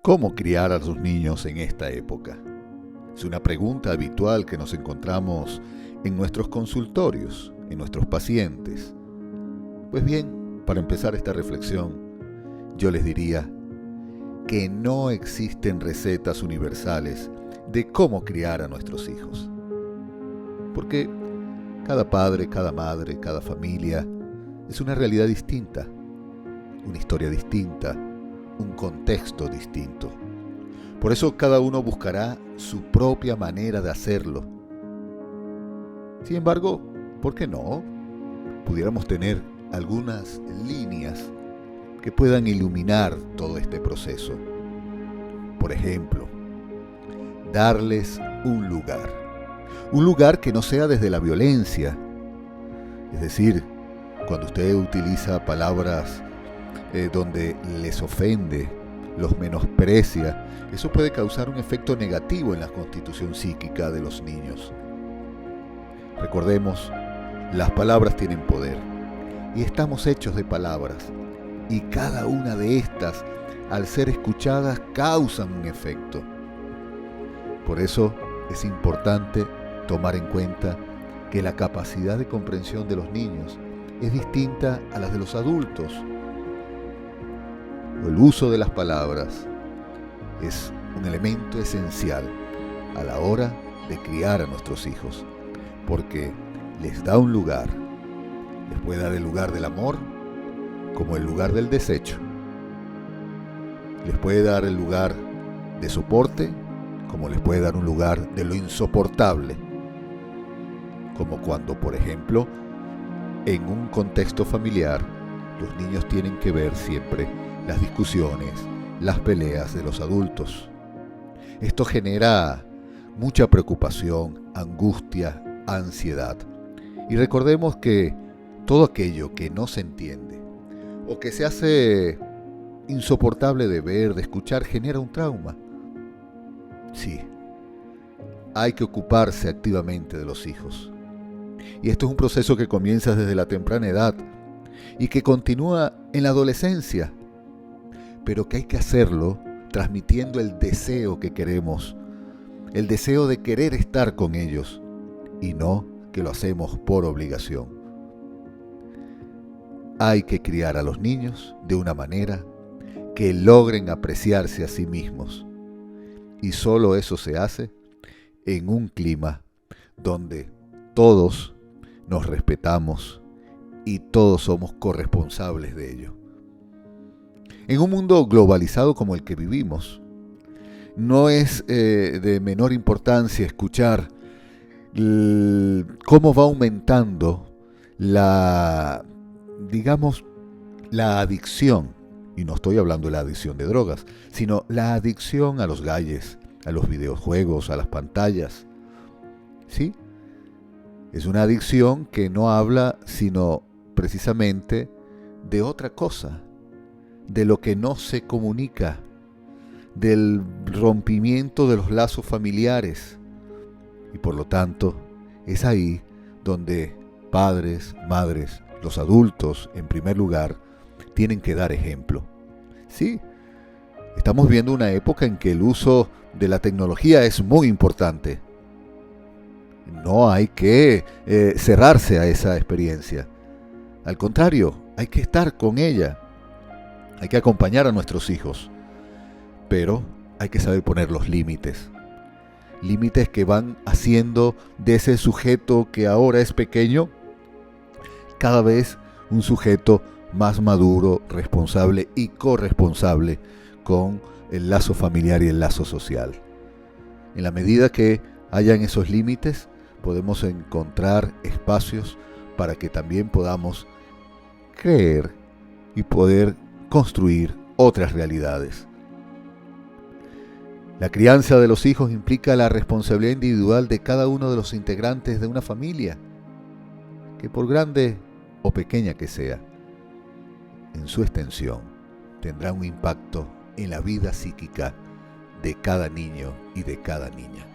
¿Cómo criar a los niños en esta época? Es una pregunta habitual que nos encontramos en nuestros consultorios, en nuestros pacientes. Pues bien, para empezar esta reflexión, yo les diría que no existen recetas universales de cómo criar a nuestros hijos. Porque cada padre, cada madre, cada familia es una realidad distinta, una historia distinta, un contexto distinto. Por eso cada uno buscará su propia manera de hacerlo. Sin embargo, ¿por qué no? Pudiéramos tener algunas líneas que puedan iluminar todo este proceso. Por ejemplo, darles un lugar que no sea desde la violencia. Es decir, cuando usted utiliza palabras donde les ofende, los menosprecia, eso puede causar un efecto negativo en la constitución psíquica de los niños. Recordemos, las palabras tienen poder y estamos hechos de palabras, y cada una de estas, al ser escuchadas, causan un efecto. Por eso es importante tomar en cuenta que la capacidad de comprensión de los niños es distinta a las de los adultos. El uso de las palabras es un elemento esencial a la hora de criar a nuestros hijos, porque les da un lugar. Les puede dar el lugar del amor como el lugar del desecho. Les puede dar el lugar de soporte como les puede dar un lugar de lo insoportable. Como cuando, por ejemplo, en un contexto familiar, los niños tienen que ver siempre las discusiones, las peleas de los adultos. Esto genera mucha preocupación, angustia, ansiedad. Y recordemos que todo aquello que no se entiende o que se hace insoportable de ver, de escuchar, genera un trauma. Sí, hay que ocuparse activamente de los hijos. Y esto es un proceso que comienza desde la temprana edad y que continúa en la adolescencia, pero que hay que hacerlo transmitiendo el deseo que queremos, el deseo de querer estar con ellos, y no que lo hacemos por obligación. Hay que criar a los niños de una manera que logren apreciarse a sí mismos, y solo eso se hace en un clima donde todos nos respetamos y todos somos corresponsables de ello. En un mundo globalizado como el que vivimos, no es de menor importancia escuchar cómo va aumentando la adicción, y no estoy hablando de la adicción de drogas, sino la adicción a los gadgets, a los videojuegos, a las pantallas. ¿Sí? Es una adicción que no habla sino precisamente de otra cosa, de lo que no se comunica, del rompimiento de los lazos familiares. Y por lo tanto, es ahí donde padres, madres, los adultos, en primer lugar, tienen que dar ejemplo. Sí, estamos viendo una época en que el uso de la tecnología es muy importante. No hay que cerrarse a esa experiencia. Al contrario, hay que estar con ella. Hay que acompañar a nuestros hijos, pero hay que saber poner los límites. Límites que van haciendo de ese sujeto que ahora es pequeño, cada vez un sujeto más maduro, responsable y corresponsable con el lazo familiar y el lazo social. En la medida que hayan esos límites, podemos encontrar espacios para que también podamos creer y poder construir otras realidades. La crianza de los hijos implica la responsabilidad individual de cada uno de los integrantes de una familia, que por grande o pequeña que sea, en su extensión tendrá un impacto en la vida psíquica de cada niño y de cada niña.